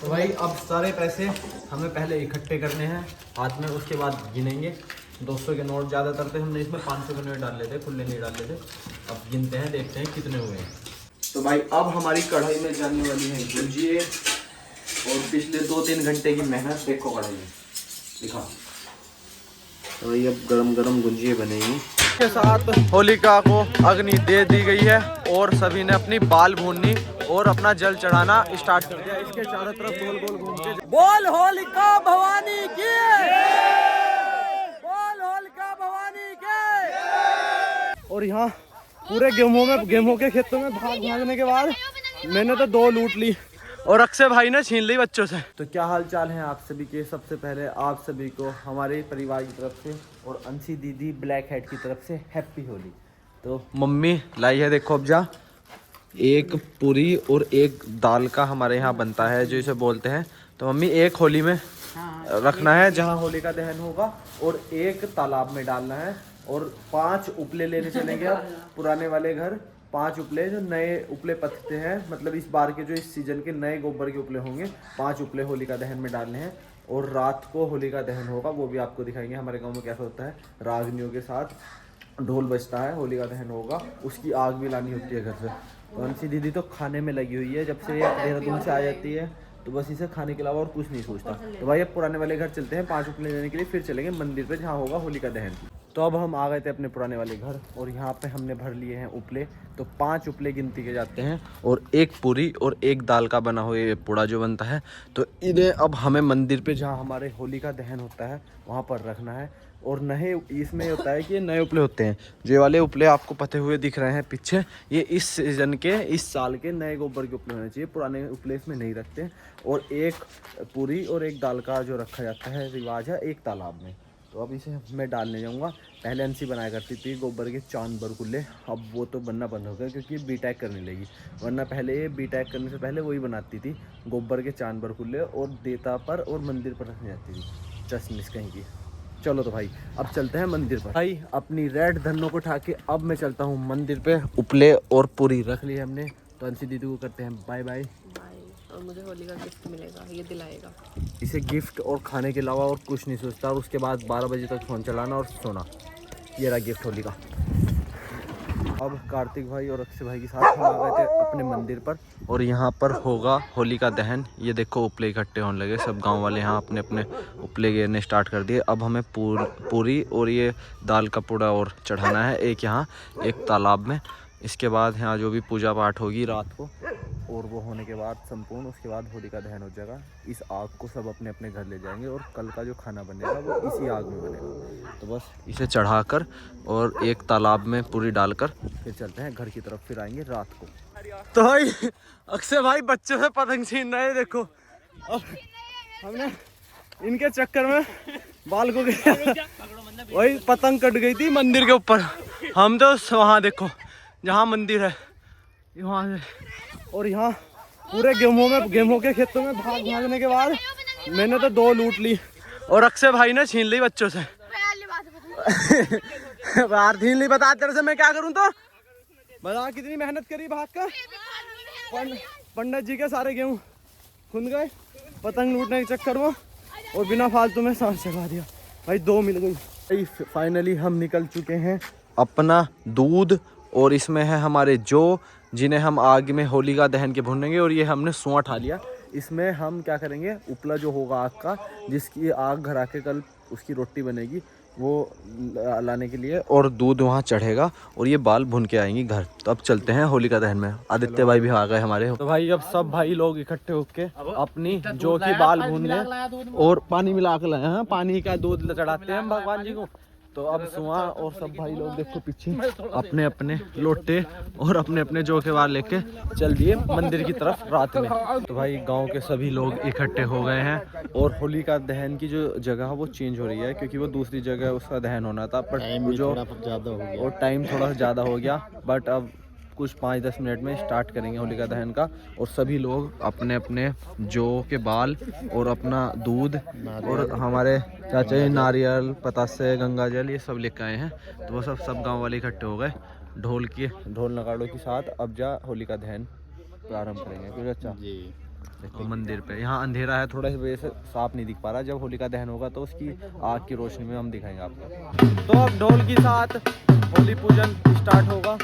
तो भाई अब सारे पैसे हमें पहले इकट्ठे करने हैं हाथ में, उसके बाद गिनेंगे। 200 के नोट ज़्यादातर थे, हमने इसमें 500 के नोट डाल लेते, खुले नहीं डाल लेते। अब गिनते हैं, देखते हैं कितने हुए हैं। तो भाई अब हमारी कढ़ाई में जाने वाली है गुजिए, और पिछले 2-3 घंटे की मेहनत देखो कढ़ाई में दिखा। तो ये अब गरम गरम गुजिए बनेगी। के साथ होलिका को अग्नि दे दी गई है और सभी ने अपनी बाल भूननी और अपना जल चढ़ाना स्टार्ट कर दिया। इसके चारों तरफ गोल गोल घूम के बोल होलिका भवानी की, बोल होलिका भवानी के। और यहाँ पूरे गेहूं के खेतों में भागने के बाद मैंने तो 2 लूट ली और अक्षय भाई ने छीन ली बच्चों से। तो क्या हाल चाल है आप सभी के। सबसे पहले आप सभी को हमारे परिवार की तरफ से और अंशी दीदी ब्लैक हेड की तरफ से हैप्पी होली। तो मम्मी लाई है, देखो अब जा, एक पूरी और एक दाल का हमारे यहाँ बनता है जो इसे बोलते हैं। तो मम्मी एक होली में रखना है जहाँ होली का दहन होगा, और एक तालाब में डालना है, और 5 उपले लेने चलेंगे अब पुराने वाले घर। 5 उपले जो नए उपले पथते हैं, मतलब इस बार के जो इस सीजन के नए गोबर के उपले होंगे, 5 उपले होली का दहन में डालने हैं। और रात को होली का दहन होगा, वो भी आपको दिखाएंगे हमारे गांव में कैसा होता है। रागनियों के साथ ढोल बजता है, होली का दहन होगा, उसकी आग भी लानी होती है घर से। तो अंशी दीदी तो खाने में लगी हुई है, जब से ये देहरादून से आ जाती है तो बस इसे खाने के अलावा और कुछ नहीं सोचता। तो भाई अब पुराने वाले घर चलते हैं 5 उपले लेने के लिए, फिर चलेंगे मंदिर पे जहाँ होगा होली का दहन। तो अब हम आ गए थे अपने पुराने वाले घर, और यहाँ पे हमने भर लिए हैं उपले। तो 5 उपले गिनती के जाते हैं, और एक पूरी और एक दाल का बना हुआ ये पूड़ा जो बनता है। तो इन्हें अब हमें मंदिर पे जहाँ हमारे होली का दहन होता है वहाँ पर रखना है। और नए इसमें होता है कि ये नए उपले होते हैं, जो वाले उपले आपको पते हुए दिख रहे हैं पीछे, ये इस सीजन के, इस साल के नए गोबर के उपले होने चाहिए, पुराने उपले इसमें नहीं रखते। और एक पूरी और एक दाल का जो रखा जाता है रिवाज है एक तालाब में। तो अब इसे मैं डालने जाऊंगा। पहले अंशी बनाया करती थी गोबर के चांद बरकुल्ले, अब वो तो बनना बंद हो गया क्योंकि बीटेक करने लगी। वरना पहले ये बीटेक करने से पहले वही बनाती थी गोबर के चांद बरकुल्ले, और देवता पर और मंदिर पर रखनी जाती थी चश्मिश कहीं की। चलो तो भाई अब चलते हैं मंदिर पर। भाई अपनी रेड धनों को उठा के अब मैं चलता हूँ मंदिर पे। उपले और पूरी रख ली हमने, तो अंशी दीदी को करते हैं बाय बाय। और मुझे होली का गिफ्ट मिलेगा, ये दिलाएगा। इसे गिफ्ट और खाने के अलावा और कुछ नहीं सोचता, और उसके बाद 12 बजे तक फ़ोन चलाना और सोना। ये रहा गिफ्ट होली का। अब कार्तिक भाई और अक्षय भाई के साथ हम आ गए थे अपने मंदिर पर, और यहाँ पर होगा होली का दहन। ये देखो उपले इकट्ठे होने लगे, सब गांव वाले यहाँ अपने अपने उपले गिरने स्टार्ट कर दिए। अब हमें पूरी और ये दाल का पूड़ा और चढ़ाना है, एक यहाँ एक तालाब में। इसके बाद यहाँ जो भी पूजा पाठ होगी रात को, और वो होने के बाद संपूर्ण, उसके बाद होली का दहन हो जाएगा। इस आग को सब अपने अपने घर ले जाएंगे, और कल का जो खाना बनेगा वो इसी आग में बनेगा। तो बस इसे चढ़ाकर और एक तालाब में पूरी डालकर फिर चलते हैं घर की तरफ, फिर आएंगे रात को। तो भाई अक्षय भाई बच्चों से पतंग छीन रहे हैं, देखो। अब हमने इनके चक्कर में बाल को वही पतंग कट गई थी मंदिर के ऊपर। हम तो वहाँ देखो जहाँ मंदिर है वहाँ से, और यहाँ पूरे गेहूं के खेतों में भागने के बाद मैंने तो 2 लूट ली और अक्षय भाई ने छीन ली बच्चों से। बाहर छीन ली, बता तेरे से मैं क्या करूं। तो बता कितनी मेहनत करी भाग कर, पंडित जी के सारे गेहूं खुद गए पतंग लूटने के चक्कर में, और बिना फालतू में सांस चला दिया। भाई 2 मिल गई। फाइनली हम निकल चुके हैं अपना दूध, और इसमें है हमारे जिन्हें हम आग में होली का दहन के भूनेंगे। और ये हमने सुआ उठा लिया। इसमें हम क्या करेंगे, उपला जो होगा आग का, जिसकी आग घर आके कल उसकी रोटी बनेगी, वो लाने के लिए, और दूध वहाँ चढ़ेगा, और ये बाल भुन के आएंगी घर। तो अब चलते हैं होली का दहन में। आदित्य भाई भी आ गए हमारे। तो भाई अब सब भाई लोग इकट्ठे होके अपनी जो की बाल भूनने और पानी मिला के लाए हैं, पानी का दूध चढ़ाते हैं हम भगवान जी को। तो अब सुआ और सब भाई लोग देखो पीछे अपने अपने लोटे और अपने अपने जो के बाल लेके चल दिए मंदिर की तरफ रात में। तो भाई गांव के सभी लोग इकट्ठे हो गए हैं, और होली का दहन की जो जगह है वो चेंज हो रही है, क्योंकि वो दूसरी जगह उसका दहन होना था, बट जो ज़्यादा हो गया और टाइम थोड़ा ज़्यादा हो गया। बट अब कुछ 5-10 मिनट में स्टार्ट करेंगे होली का दहन का, और सभी लोग अपने अपने जौ के बाल और अपना दूध और हमारे चाचा जी नारियल, पतासे, गंगा जल, ये सब लेकर आए हैं। तो वो सब गांव वाले इकट्ठे हो गए ढोल नगाड़ों के साथ। अब जा होली का दहन प्रारंभ करेंगे कुछ अच्छा जी। और मंदिर पे यहाँ अंधेरा है थोड़ा, इस वजह से साफ नहीं दिख पा रहा। जब होलिका दहन होगा तो उसकी आग की रोशनी में हम दिखाएंगे आपको। तो अब ढोल के साथ होली पूजन स्टार्ट होगा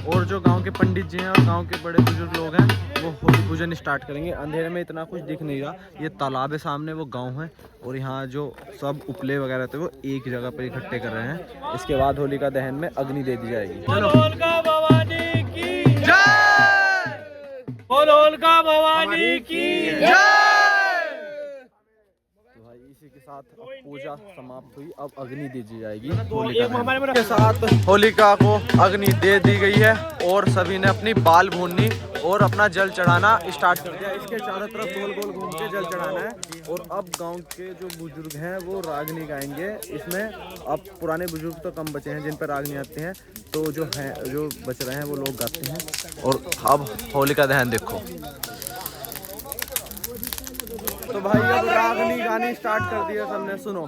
और जो गांव के पंडित जी हैं और गांव के बड़े बुजुर्ग लोग हैं वो होली पूजन स्टार्ट करेंगे। अंधेरे में इतना कुछ दिख नहीं रहा, ये तालाब है सामने, वो गाँव है और यहाँ जो सब उपले वगैरह थे वो एक जगह पर इकट्ठे कर रहे हैं। इसके बाद होलिका दहन में अग्नि दे दी जाएगी। होलिका भवानी की जय, होलिका भवानी की जय। तो भाई इसी के साथ अब पूजा समाप्त हुई, अब अग्नि दे दी जाएगी होलिका के साथ। होलिका को अग्नि दे दी गई है और सभी ने अपनी बाल भूननी और अपना जल चढ़ाना स्टार्ट कर दिया। इसके चारों तरफ गोल गोल घूम के जल चढ़ाना है और अब गांव के जो बुजुर्ग हैं वो रागनी गाएंगे इसमें। अब पुराने बुजुर्ग तो कम बचे हैं जिन पर रागनी आते हैं, तो जो बच रहे हैं वो लोग गाते हैं। और अब होलिका दहन देखो। तो भाई अब रागनी गानी स्टार्ट कर दिया सबने, सुनो।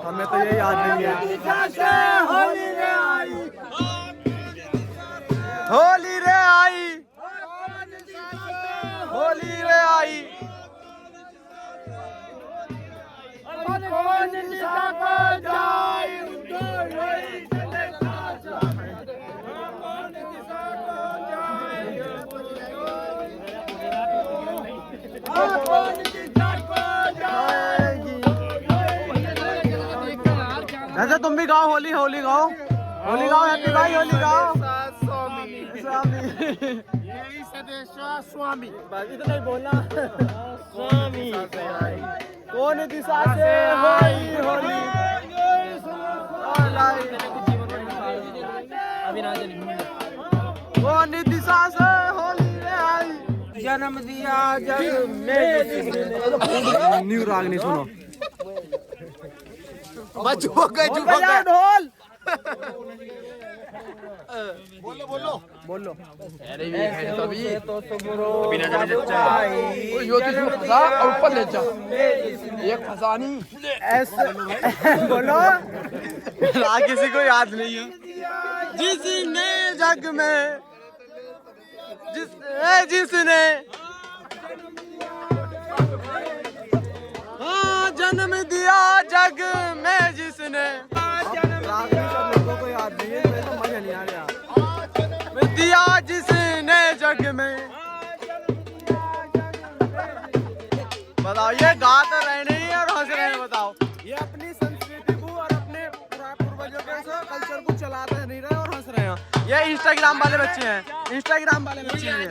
हमें तो ये याद नहीं है। होली रे आई, होली रे आई, होली रे आई। अच्छा तुम भी गाओ होली, होली गाओ, होली गाओ, हैप्पी भाई होली गाओ। स्वामी बस इतना ही बोलना। स्वामी कौन दिशा से होली होली, कौन दिशा से होली रे आई, जन्म दिया जग में। न्यू रागनी सुनो। ढोल बोलो बोलो बोलो। अरे ये है तो अभी बिना जाने चचा ओ यो तो फंसा और ऊपर ले जा एक फसानी ऐसे बोलो। किसी को याद नहीं है। जिसने जग में जिसने जन्म दिया जग में, जिसने सब लोगों को याद नहीं है, तो मजा नहीं आ रहा। दिया जिसने जग में, बताओ ये गा तो रहे नहीं और हंस रहे हैं। बताओ ये अपनी संस्कृति को और अपने पूर्वजों के कल्चर को चला रहे नहीं रहे और हंस रहे हैं। ये इंस्टाग्राम वाले बच्चे हैं, इंस्टाग्राम वाले बच्चे हैं।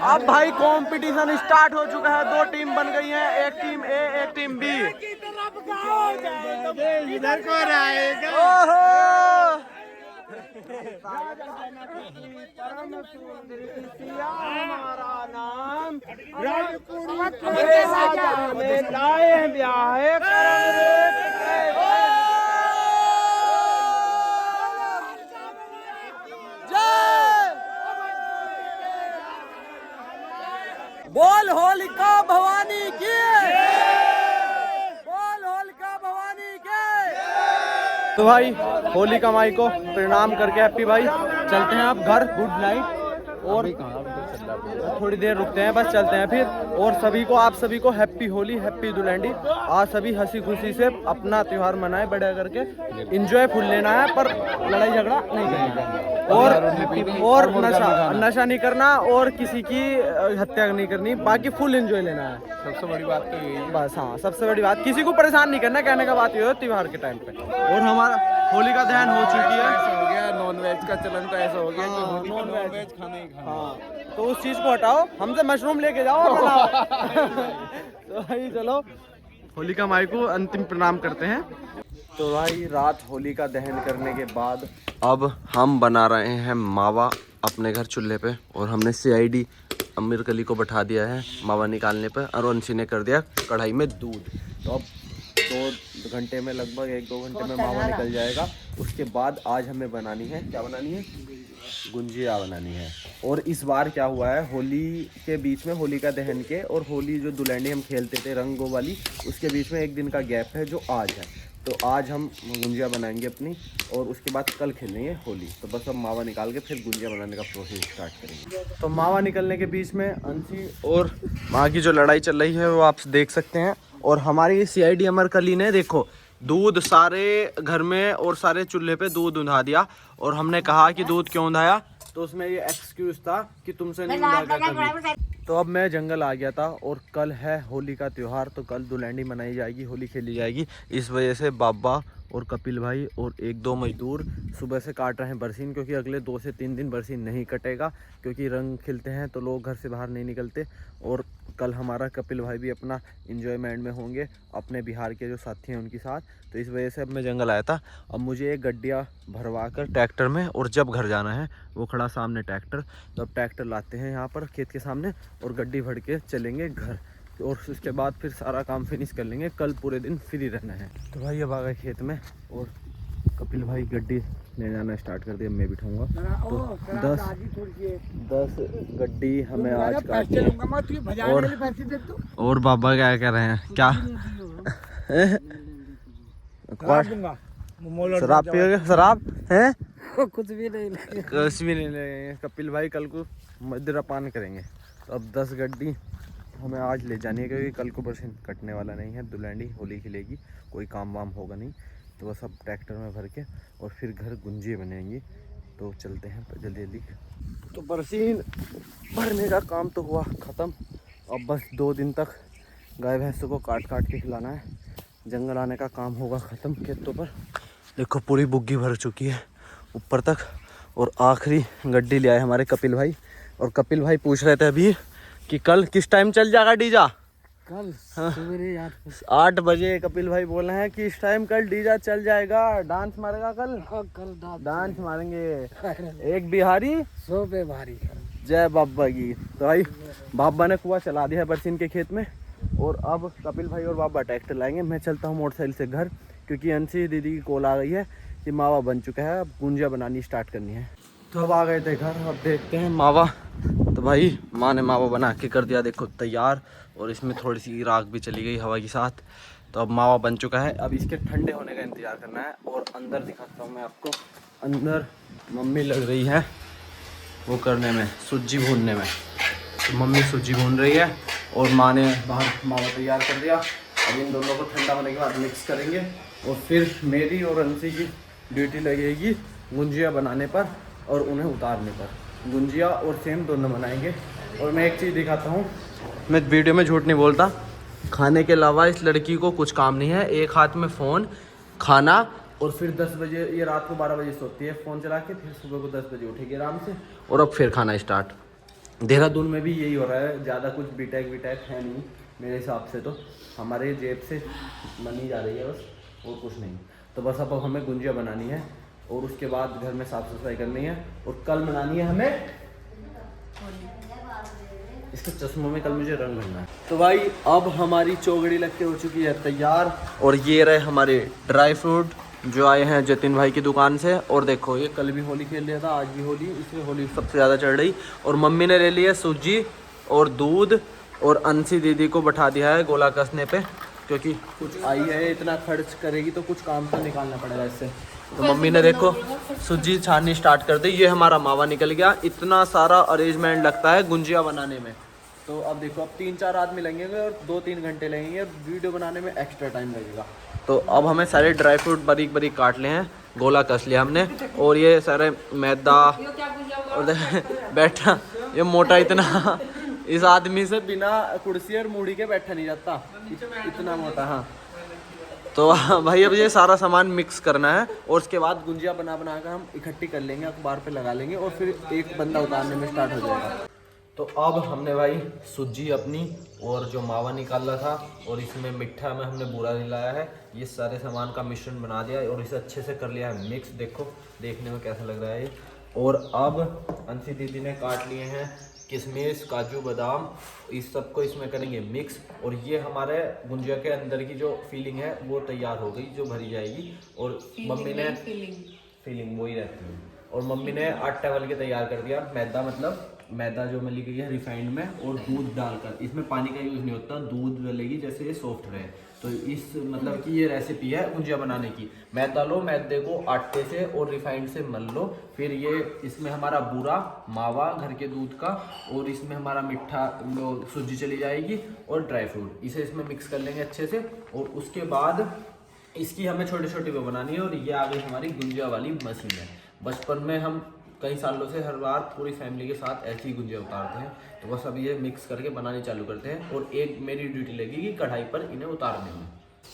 अब भाई कंपटीशन स्टार्ट हो चुका है, दो टीम बन गई हैं, एक टीम ए एक टीम बी। इधर को आएगा। ओहो हमारा नाम बोल होलिका भवानी की, बोल होलिका भवानी की। तो भाई होलिका माई को प्रणाम करके हैप्पी भाई चलते हैं अब घर। Good night. और थोड़ी देर रुकते हैं, बस चलते हैं फिर। और सभी को, आप सभी को हैप्पी होली, हैप्पी दुलहंडी। आज सभी हंसी खुशी से अपना त्योहार मनाए, बढ़िया करके एंजॉय फुल लेना है, पर लड़ाई झगड़ा नहीं करना और नशा नहीं करना और किसी की हत्या नहीं करनी। बाकी फुल एंजॉय लेना है, सबसे बड़ी बात तो यही है। बस हाँ, सबसे बड़ी बात, किसी को परेशान नहीं करना, कहने का बात ये हो त्योहार के टाइम पे। और हमारा होलिका दहन हो चुकी है। नॉन वेज का चलन तो ऐसा हो गया कि नॉन वेज खाना ही खाना। हाँ, तो उस चीज को हटाओ, हमसे मशरूम लेके जाओ और बनाओ। तो भाई चलो होलिका माई को अंतिम प्रणाम करते हैं। तो भाई रात होलिका दहन करने के बाद अब हम बना रहे हैं मावा अपने घर चूल्हे पे। और हमने CID अमीर कली को बैठा दिया है मावा निकालने पे, और अंशी ने कर दिया कढ़ाई में दूध। तो अब 2 घंटे में, लगभग 1-2 घंटे में मावा निकल जाएगा। उसके बाद आज हमें बनानी है, क्या बनानी है, गुंजिया बनानी है। और इस बार क्या हुआ है, होली के बीच में, होलिका दहन के और होली जो दुलहंडी हम खेलते थे रंगों वाली, उसके बीच में एक दिन का गैप है जो आज है। तो आज हम गुंजिया बनाएंगे अपनी और उसके बाद कल खेलेंगे होली। तो बस अब मावा निकाल के फिर गुंजिया बनाने का प्रोसेस स्टार्ट करेंगे। तो मावा निकलने के बीच में अंशी और माँ की जो लड़ाई चल रही है वो आप देख सकते हैं। और हमारी CID अमरकली ने देखो दूध सारे घर में और सारे चूल्हे पे दूध उंधा दिया। और हमने कहा कि दूध क्यों उंधाया, तो उसमें ये एक्सक्यूज था कि तुमसे नहीं उंधा गया कभी। तो अब मैं जंगल आ गया था और कल है होली का त्यौहार। तो कल दुलहनी मनाई जाएगी, होली खेली जाएगी। इस वजह से बाबा और कपिल भाई और 1-2 मजदूर सुबह से काट रहे हैं बरसीन, क्योंकि अगले 2 से 3 दिन बरसीन नहीं कटेगा, क्योंकि रंग खिलते हैं तो लोग घर से बाहर नहीं निकलते। और कल हमारा कपिल भाई भी अपना इंजॉयमेंट में होंगे अपने बिहार के जो साथी हैं उनके साथ। तो इस वजह से अब मैं जंगल आया था। अब मुझे एक गड्डिया भरवा कर ट्रैक्टर में, और जब घर जाना है वो खड़ा सामने ट्रैक्टर, तो अब ट्रैक्टर लाते हैं यहाँ पर खेत के सामने और गड्डी भर के चलेंगे घर। और उसके बाद फिर सारा काम फिनिश कर लेंगे। कल पूरे दिन फ्री रहना है। तो भाई अब आ गए खेत में और कपिल भाई गड्डी ले जाना स्टार्ट कर दिया। मैं बिठाऊंगा तो 10 गड्डी हमें आज काटनी है। और बाबा क्या कर रहे हैं, क्या शराब पियोगे? शराब है कुछ भी नहीं लेंगे। कपिल भाई कल को मदिरा पान करेंगे। तो अब 10 गड्डी हमें आज ले जानी है, क्योंकि कल को बरसीन कटने वाला नहीं है। दुलहनी होली खेलेगी, कोई काम वाम होगा नहीं। तो बस अब ट्रैक्टर में भर के और फिर घर गुंजिए बनेंगी। तो चलते हैं जल्दी जल्दी। तो बरसीन भरने का काम तो हुआ ख़त्म। अब बस 2 दिन तक गाय भैंसों को काट काट के खिलाना है। जंगल आने का काम होगा ख़त्म। खेतों पर देखो पूरी बुग्गी भर चुकी है ऊपर तक। और आखिरी गड्डी ले आए हमारे कपिल भाई। और कपिल भाई पूछ रहे थे अभी कि कल किस टाइम चल जाएगा डीजा? कल सवेरे 8 बजे कपिल भाई बोल रहे हैं कि इस टाइम कल डीजा चल जाएगा। डांस मारेगा कल डांस मारेंगे। एक बिहारी 100 पे भारी। जय बाबा की। तो भाई बाबा ने कुआं चला दिया है बरसीन के खेत में। और अब कपिल भाई और बाबा ट्रैक्टर लाएंगे। मैं चलता हूँ मोटरसाइकिल से घर, क्योंकि अंशी दीदी की कॉल आ गई है कि मावा बन चुका है, अब गुंजिया बनानी स्टार्ट करनी है। तो अब आ गए थे घर, अब देखते हैं मावा। तो भाई माँ ने मावा बना के कर दिया देखो तैयार। और इसमें थोड़ी सी राख भी चली गई हवा के साथ। तो अब मावा बन चुका है। अब इसके ठंडे होने का इंतज़ार करना है। और अंदर दिखाता हूँ मैं आपको। अंदर मम्मी लग रही है वो करने में, सूजी भूनने में। तो मम्मी सूजी भून रही है और माँ ने बाहर मावा तैयार कर दिया। अब इन दोनों को ठंडा होने के बाद मिक्स करेंगे। और फिर मेरी और अंशी की ड्यूटी लगेगी गुंजिया बनाने पर और उन्हें उतारने पर। गुंजिया और सेम दोनों बनाएंगे। और मैं एक चीज़ दिखाता हूँ, मैं वीडियो में झूठ नहीं बोलता, खाने के अलावा इस लड़की को कुछ काम नहीं है। एक हाथ में फ़ोन, खाना, और फिर 10 बजे, ये रात को 12 बजे सोती है फ़ोन चला के, फिर सुबह को 10 बजे उठेगी आराम से। और अब फिर खाना स्टार्ट। देहरादून में भी यही हो रहा है। ज़्यादा कुछ बीटेक है नहीं मेरे हिसाब से। तो हमारे जेब से मनी जा रही है बस, और कुछ नहीं। तो बस अब हमें गुंजिया बनानी है और उसके बाद घर में साफ़ सफाई करनी है। और कल बनानी है हमें, इसके चश्मों में कल मुझे रंग भरना है। तो भाई अब हमारी चौगड़ी लग के हो चुकी है तैयार। और ये रहे हमारे ड्राई फ्रूट जो आए हैं जतिन भाई की दुकान से। और देखो ये कल भी होली खेल लिया था, आज भी होली, इसलिए होली सबसे ज़्यादा चढ़ रही। और मम्मी ने ले लिया सूजी और दूध। और अंशी दीदी को बैठा दिया है गोला कसने पे, क्योंकि कुछ आई है, इतना खर्च करेगी तो कुछ काम तो निकालना पड़ेगा इससे। तो मम्मी ने देखो सूजी छाननी स्टार्ट कर दी। ये हमारा मावा निकल गया। इतना सारा अरेंजमेंट लगता है गुंजिया बनाने में। तो अब देखो अब 3-4 आदमी लगेंगे और 2-3 घंटे लगेंगे। वीडियो बनाने में एक्स्ट्रा टाइम लगेगा। तो अब हमें सारे ड्राई फ्रूट बारीक बारीक काट लिए हैं, गोला कस लिया हमने। और ये सारे मैदा और बैठा, ये मोटा इतना, इस आदमी से बिना कुर्सी और मूढ़ी के बैठा नहीं जाता, इतना मोटा। हाँ तो भाई अब ये सारा सामान मिक्स करना है और उसके बाद गुंजिया बना कर हम इकट्ठी कर लेंगे, अखबार पे लगा लेंगे और फिर एक बंदा उतारने में स्टार्ट हो जाएगा। तो अब हमने भाई सूजी अपनी और जो मावा निकाला था और इसमें मिठा में हमने बूरा मिलाया है, ये सारे सामान का मिश्रण बना दिया और इसे अच्छे से कर लिया है मिक्स। देखो देखने में कैसा लग रहा है ये। और अब अंशी दीदी ने काट लिए हैं किशमिश, काजू, बादाम, इस सब को इसमें करेंगे मिक्स। और ये हमारे गुंजिया के अंदर की जो फीलिंग है वो तैयार हो गई, जो भरी जाएगी। और मम्मी ने फीलिंग वही रहती है। और मम्मी ने आटा वाल के तैयार कर दिया, मैदा, मतलब मैदा जो मिली गई है रिफाइंड में, और दूध डालकर, इसमें पानी का यूज़ नहीं होता, दूध डलेगी जैसे ये सॉफ्ट रहे। तो इस मतलब कि ये रेसिपी है गुंजिया बनाने की। मैदा लो, मैदे को आटे से और रिफाइंड से मल लो, फिर ये इसमें हमारा बूरा मावा घर के दूध का, और इसमें हमारा मीठा सूजी चली जाएगी और ड्राई फ्रूट, इसे इसमें मिक्स कर लेंगे अच्छे से। और उसके बाद इसकी हमें छोटी छोटी वो बनानी है। और ये आ गई हमारी गुंजिया वाली मशीन है। बचपन में हम कई सालों से हर बार पूरी फैमिली के साथ ऐसी गुंजिया उतारते हैं। तो बस अब ये मिक्स करके बनानी चालू करते हैं, और एक मेरी ड्यूटी लगेगी कढ़ाई पर इन्हें उतारने में।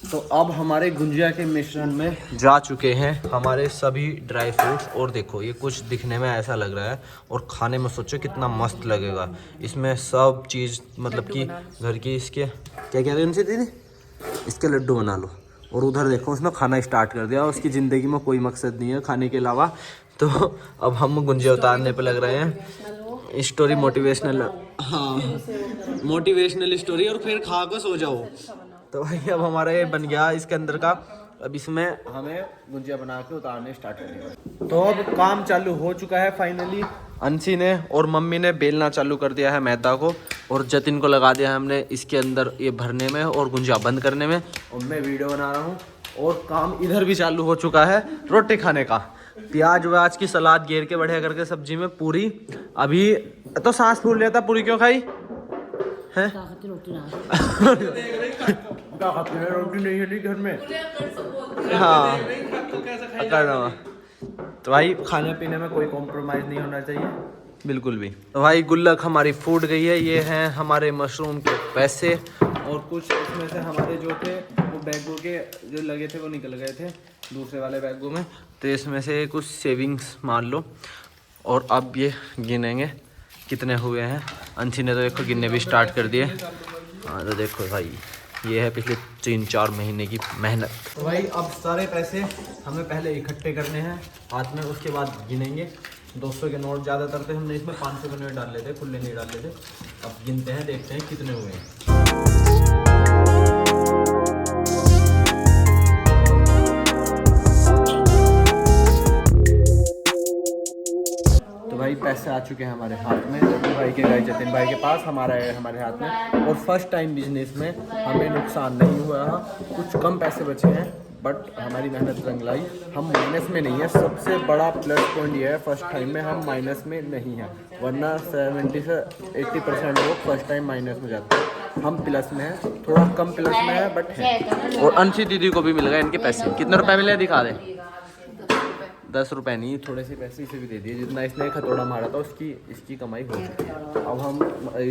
तो अब हमारे गुंजिया के मिश्रण में जा चुके हैं हमारे सभी ड्राई फ्रूट्स। और देखो ये कुछ दिखने में ऐसा लग रहा है, और खाने में सोचो कितना मस्त लगेगा। इसमें सब चीज़ मतलब कि घर की, इसके क्या कहते हैं उनसे दीदी, इसके लड्डू बना लो। और उधर देखो उसने खाना स्टार्ट कर दिया। उसकी ज़िंदगी में कोई मकसद नहीं है खाने के अलावा। तो अब हम गुंजिया उतारने पे लग रहे हैं। स्टोरी मोटिवेशनल, हाँ मोटिवेशनल स्टोरी, और फिर खा कर सो जाओ। तो भाई अब हमारा ये बन गया इसके अंदर का। अब इसमें हमें गुंजिया बना के उतारने स्टार्ट करेंगे। तो अब काम चालू हो चुका है फाइनली। अंशी ने और मम्मी ने बेलना चालू कर दिया है मैदा को, और जतिन को लगा दिया है हमने इसके अंदर ये भरने में और गुंजिया बंद करने में। और मैं वीडियो बना रहा हूँ, और काम इधर भी चालू हो चुका है रोटी खाने का। प्याज व्याज की सलाद घेर के बढ़िया करके सब्जी में पूरी। अभी तो सांस फूल लिया था, पूरी क्यों खाई है? रोटी नहीं है घर में। हाँ कर रहा हूँ। तो भाई खाने पीने में कोई कॉम्प्रोमाइज़ नहीं होना चाहिए बिल्कुल भी। तो भाई गुल्लक हमारी फूट गई है। ये हैं हमारे मशरूम के पैसे, और कुछ इसमें से हमारे जो थे वो बैगों के जो लगे थे वो निकल गए थे दूसरे वाले बैगों में। तो इसमें से कुछ सेविंग्स मान लो। और अब ये गिनेंगे कितने हुए हैं। अंशी ने तो देखो गिनने भी स्टार्ट कर दिए। हाँ तो देखो भाई ये है पिछले 3-4 महीने की मेहनत। तो भाई अब सारे पैसे हमें पहले इकट्ठे करने हैं हाथ में, उसके बाद गिनेंगे। 200 के नोट ज़्यादातर थे, हमने इसमें 500 के नोट डाल लेते, खुले नहीं डाल लेते। अब गिनते हैं, देखते हैं कितने हुए हैं। तो भाई पैसे आ चुके हैं हमारे हाथ में। जतिन भाई के गए जतिन भाई के पास, हमारा है हमारे हाथ में। और फर्स्ट टाइम बिजनेस में हमें नुकसान नहीं हुआ। कुछ कम पैसे बचे हैं, बट हमारी मेहनत रंग लाई। हम माइनस में नहीं है। सबसे बड़ा प्लस पॉइंट ये है फर्स्ट टाइम में हम माइनस में नहीं हैं, वरना 70 से 80% लोग फर्स्ट टाइम माइनस में जाते हैं। हम प्लस में हैं, थोड़ा कम प्लस में है बट है। और अंशी दीदी को भी मिल गए इनके पैसे। कितने रुपए मिले दिखा दें? 10 रुपये नहीं, थोड़े से पैसे इसे भी दे दिए। जितना इसने खतौड़ा मारा था उसकी इसकी कमाई हो चुकी है। अब हम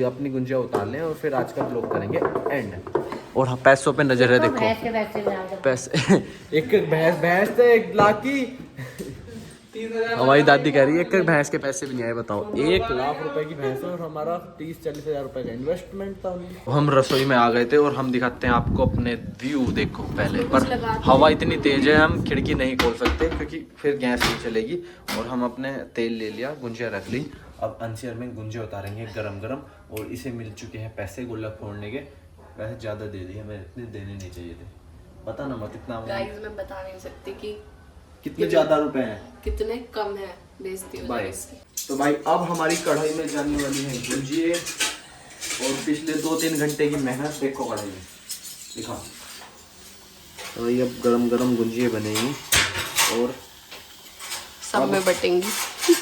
अपनी गुंजिया उतार लें और फिर आज का ब्लॉग करेंगे एंड। और हाँ पैसों पे नजर है, देखो पैसे एक भैंस तो 1 लाख की। हमारी दादी कह रही है एक भैंस के पैसे भी नहीं आए। बताओ 1 लाख रुपए की भैंस है, और हमारा 30-40 हज़ार रुपए का इन्वेस्टमेंट था। हम रसोई में आ गए थे, और हम दिखाते हैं आपको अपने व्यू। देखो पहले पर हवा इतनी तेज है हम खिड़की नहीं खोल सकते क्योंकि फिर गैस नहीं चलेगी। और हम अपने तेल ले लिया, गुंजिया रख ली। अब अंशियर में गुंजिया उतारेंगे गरम गरम। और इसे मिल चुके हैं पैसे गुल्लक फोड़ने के। वैसे ज़्यादा दे दिए, हमें इतने देने नहीं चाहिए थे। पता ना मत इतना गाइस मैं बता नहीं सकती कि कितने ज़्यादा रुपए हैं, कितने कम है, बेइज्जती हो जाएगी इसकी। तो भाई अब हमारी कढ़ाई में जाने वाली है गुंजिए। और पिछले 2-3 घंटे की मेहनत देखो कढ़ाई में दिखा। तो भाई अब गरम गरम गुंजिए बनेगी, और सब में बटेंगी।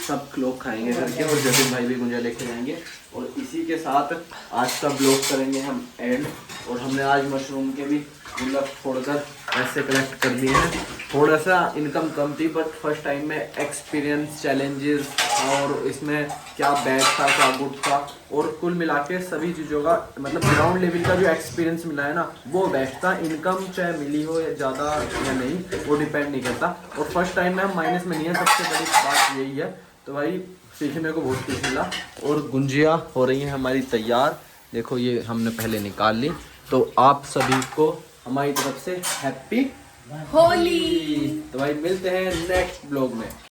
सब लोग खाएंगे करके, और जतिन भाई भी गुंजिया लेके जाएंगे। और इसी के साथ आज का ब्लॉग करेंगे हम एंड। और हमने आज मशरूम के भी गुल्लक फोड़कर ऐसे कलेक्ट कर लिए हैं। थोड़ा सा इनकम कम थी, बट फर्स्ट टाइम में एक्सपीरियंस, चैलेंजेस, और इसमें क्या बैड था क्या गुड था, और कुल मिला के सभी चीज़ों का मतलब ग्राउंड लेवल का जो एक्सपीरियंस मिला है ना वो बेस्ट था। इनकम चाहे मिली हो या ज़्यादा या नहीं वो डिपेंड नहीं करता। और फर्स्ट टाइम में हम माइनस में नहीं है, सबसे बड़ी बात यही है। तो भाई सीखने को बहुत कुछ मिला। और गुंजिया हो रही है हमारी तैयार। देखो ये हमने पहले निकाल ली। तो आप सभी को हमारी तरफ से हैप्पी होली। तो भाई मिलते हैं नेक्स्ट ब्लॉग में।